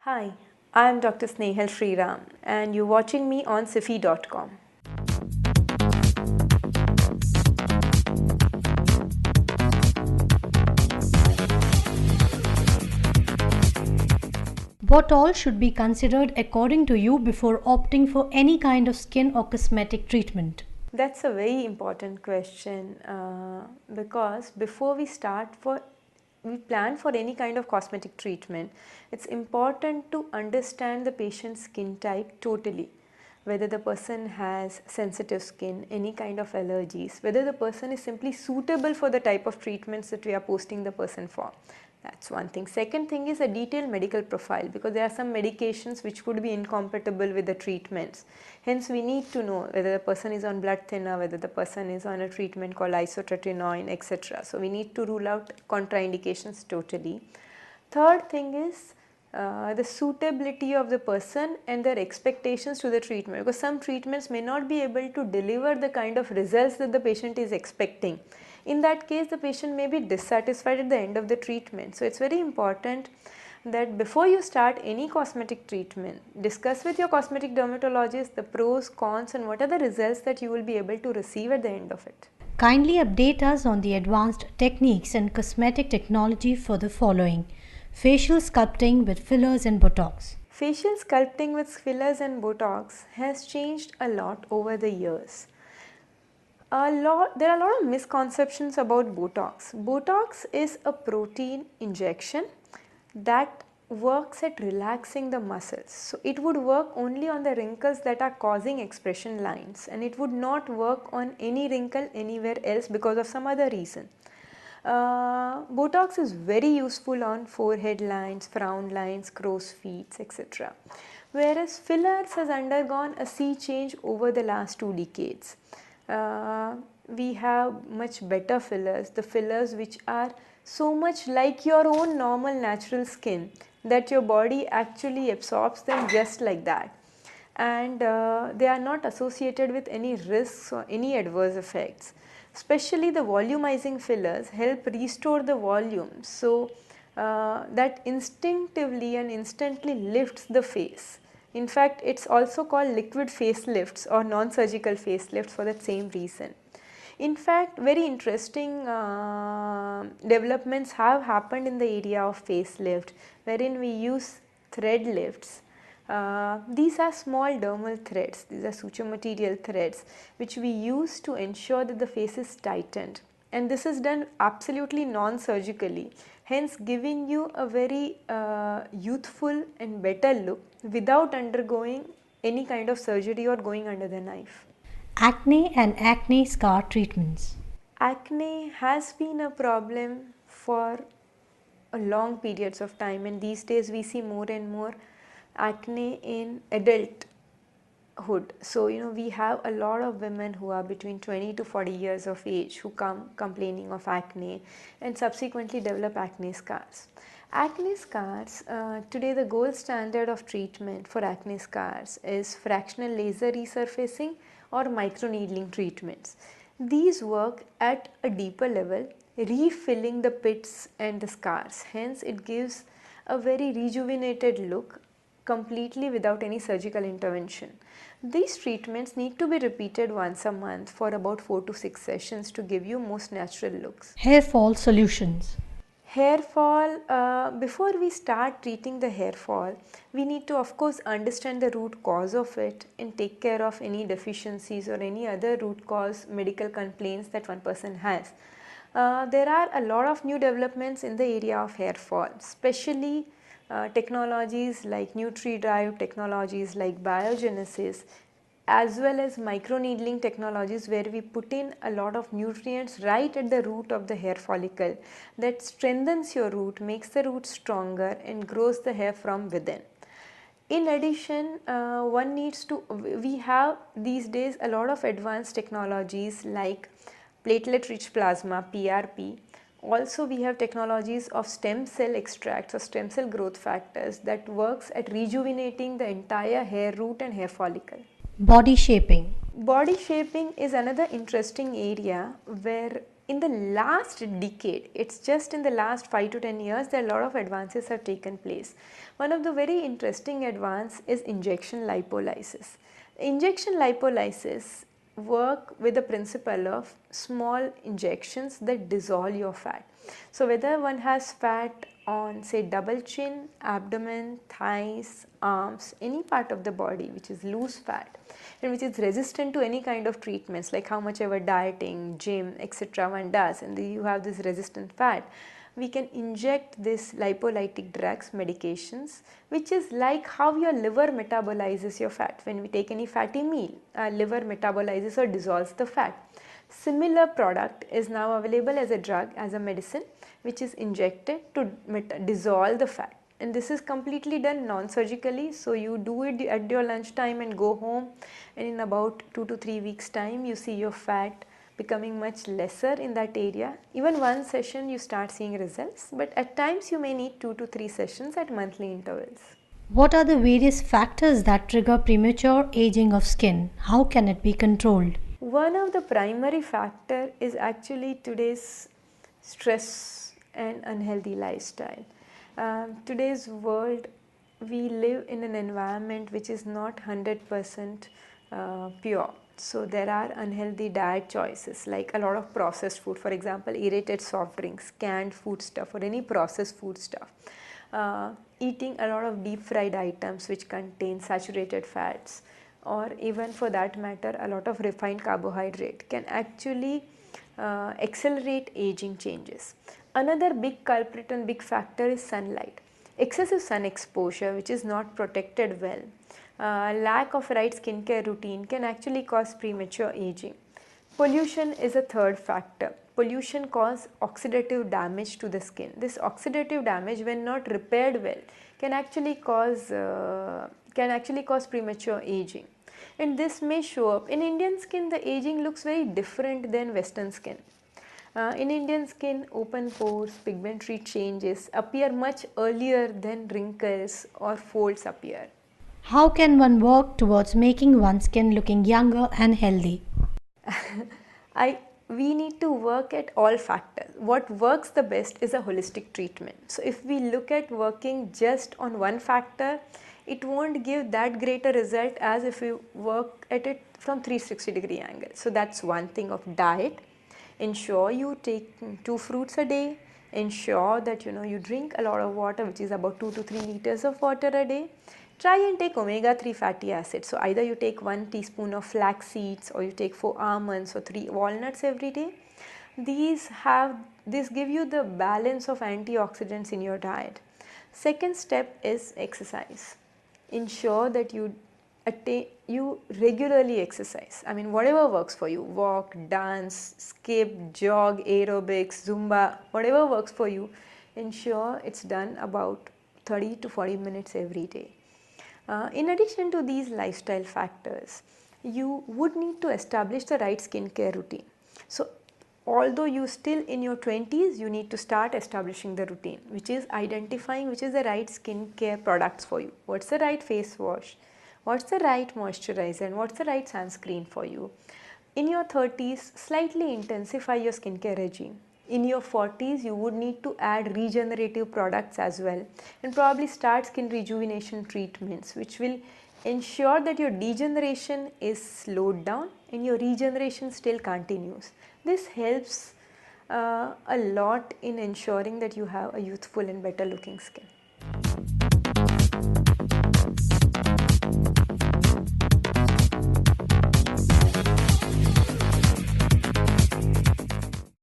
Hi, I am Dr. Snehal Sriram and you're watching me on Sifi.com. What all should be considered according to you before opting for any kind of skin or cosmetic treatment? That's a very important question because before we plan for any kind of cosmetic treatment, it's important to understand the patient's skin type totally. Whether the person has sensitive skin, any kind of allergies, whether the person is simply suitable for the type of treatments that we are posting the person for. That's one thing. Second thing is a detailed medical profile, because there are some medications which could be incompatible with the treatments. Hence we need to know whether the person is on blood thinner, whether the person is on a treatment called isotretinoin, etc. So we need to rule out contraindications totally. Third thing is the suitability of the person and their expectations to the treatment, because some treatments may not be able to deliver the kind of results that the patient is expecting. In that case, the patient may be dissatisfied at the end of the treatment. So it's very important that before you start any cosmetic treatment, discuss with your cosmetic dermatologist the pros, cons and what are the results that you will be able to receive at the end of it. Kindly update us on the advanced techniques and cosmetic technology for the following: facial sculpting with fillers and Botox. Facial sculpting with fillers and Botox has changed a lot over the years. There are a lot of misconceptions about Botox. Botox is a protein injection that works at relaxing the muscles. So it would work only on the wrinkles that are causing expression lines, and it would not work on any wrinkle anywhere else because of some other reason. Botox is very useful on forehead lines, frown lines, crow's feet, etc. Whereas fillers has undergone a sea change over the last 2 decades. We have much better fillers, the fillers which are so much like your own normal natural skin that your body actually absorbs them just like that, and they are not associated with any risks or any adverse effects. Especially the volumizing fillers help restore the volume, so that instinctively and instantly lifts the face. In fact, it's also called liquid facelifts or non-surgical facelifts for that same reason. In fact, very interesting developments have happened in the area of facelift, wherein we use thread lifts. These are small dermal threads, these are suture material threads which we use to ensure that the face is tightened, and this is done absolutely non-surgically, hence giving you a very youthful and better look without undergoing any kind of surgery or going under the knife. Acne and acne scar treatments. Acne has been a problem for a long periods of time, and these days we see more and more acne in adulthood. So we have a lot of women who are between 20 to 40 years of age who come complaining of acne and subsequently develop acne scars. Acne scars, today the gold standard of treatment for acne scars is fractional laser resurfacing or microneedling treatments. These work at a deeper level, refilling the pits and the scars. Hence it gives a very rejuvenated look completely without any surgical intervention. These treatments need to be repeated once a month for about 4 to 6 sessions to give you most natural looks. Hair fall solutions. Hair fall, before we start treating the hair fall, we need to of course understand the root cause of it and take care of any deficiencies or any other root cause medical complaints that one person has. There are a lot of new developments in the area of hair fall, especially technologies like NutriDrive, technologies like biogenesis, as well as microneedling technologies, where we put in a lot of nutrients right at the root of the hair follicle that strengthens your root, makes the root stronger and grows the hair from within. In addition, we have these days a lot of advanced technologies like platelet rich plasma, PRP. Also we have technologies of stem cell extracts or stem cell growth factors that works at rejuvenating the entire hair root and hair follicle. Body shaping. Body shaping is another interesting area where in the last decade, it's just in the last 5 to 10 years that a lot of advances have taken place. One of the very interesting advance is injection lipolysis. Injection lipolysis work with the principle of small injections that dissolve your fat. So whether one has fat on say double chin, abdomen, thighs, arms, any part of the body which is loose fat and which is resistant to any kind of treatments, like how much ever dieting, gym, etc. one does, and you have this resistant fat, we can inject this lipolytic drugs, medications, which is like how your liver metabolizes your fat. When we take any fatty meal, our liver metabolizes or dissolves the fat. Similar product is now available as a drug, as a medicine, which is injected to dissolve the fat, and this is completely done non-surgically. So you do it at your lunch time and go home, and in about 2 to 3 weeks time you see your fat becoming much lesser in that area. Even one session you start seeing results, but at times you may need 2 to 3 sessions at monthly intervals. What are the various factors that trigger premature aging of skin? How can it be controlled? One of the primary factor is actually today's stress and unhealthy lifestyle. Today's world, we live in an environment which is not 100% pure. So there are unhealthy diet choices like a lot of processed food, for example aerated soft drinks, canned food stuff or any processed food stuff. Eating a lot of deep fried items which contain saturated fats, or even for that matter a lot of refined carbohydrate can actually accelerate aging changes. Another big culprit and big factor is sunlight. Excessive sun exposure which is not protected well, lack of right skincare routine can actually cause premature aging. Pollution is a third factor. Pollution causes oxidative damage to the skin. This oxidative damage, when not repaired well, can actually cause premature aging. And this may show up in Indian skin. The aging looks very different than Western skin. In Indian skin, open pores, pigmentary changes appear much earlier than wrinkles or folds appear. How can one work towards making one's skin looking younger and healthy? We need to work at all factors. What works the best is a holistic treatment. So if we look at working just on one factor, it won't give that greater result as if we work at it from 360-degree angle. So that's one thing of diet. Ensure you take 2 fruits a day. Ensure that you drink a lot of water, which is about 2 to 3 liters of water a day. Try and take omega-3 fatty acids. So either you take 1 teaspoon of flax seeds, or you take 4 almonds or 3 walnuts every day. These give you the balance of antioxidants in your diet. Second step is exercise. Ensure that you regularly exercise. I mean, whatever works for you, walk, dance, skip, jog, aerobics, Zumba, whatever works for you, ensure it's done about 30 to 40 minutes every day. In addition to these lifestyle factors, you would need to establish the right skincare routine. So although you still in your 20s, you need to start establishing the routine, which is identifying which is the right skincare products for you. What's the right face wash? What's the right moisturizer, and what's the right sunscreen for you? In your 30s, slightly intensify your skincare regime. In your 40s, you would need to add regenerative products as well, and probably start skin rejuvenation treatments, which will ensure that your degeneration is slowed down and your regeneration still continues. This helps a lot in ensuring that you have a youthful and better looking skin.